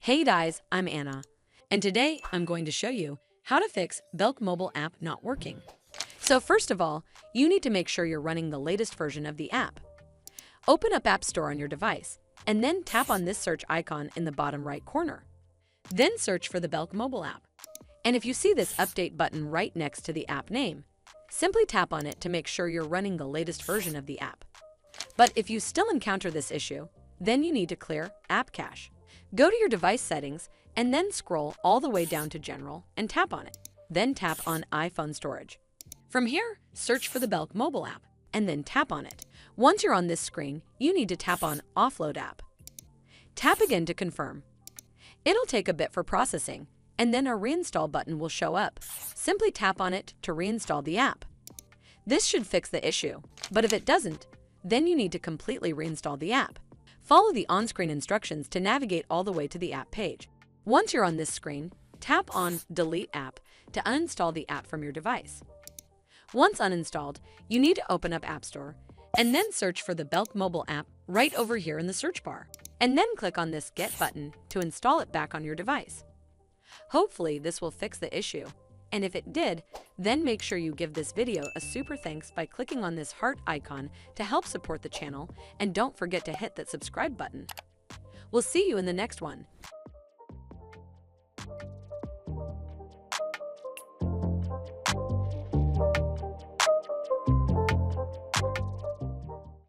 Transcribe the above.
Hey guys, I'm Anna, and today I'm going to show you how to fix Belk mobile app not working. So first of all, you need to make sure you're running the latest version of the app. Open up App Store on your device, and then tap on this search icon in the bottom right corner. Then search for the Belk mobile app. And if you see this update button right next to the app name, simply tap on it to make sure you're running the latest version of the app. But if you still encounter this issue, then you need to clear App Cache. Go to your device settings and then scroll all the way down to General and tap on it. Then tap on iPhone storage. From here, search for the Belk mobile app and then tap on it. Once you're on this screen, you need to tap on Offload App. Tap again to confirm. It'll take a bit for processing, and then a Reinstall button will show up. Simply tap on it to reinstall the app. This should fix the issue, but if it doesn't, then you need to completely reinstall the app. Follow the on-screen instructions to navigate all the way to the app page. Once you're on this screen, tap on Delete App to uninstall the app from your device. Once uninstalled, you need to open up App Store and then search for the Belk mobile app right over here in the search bar, and then click on this Get button to install it back on your device. Hopefully this will fix the issue, and if it did, then make sure you give this video a super thanks by clicking on this heart icon to help support the channel, and don't forget to hit that subscribe button. We'll see you in the next one.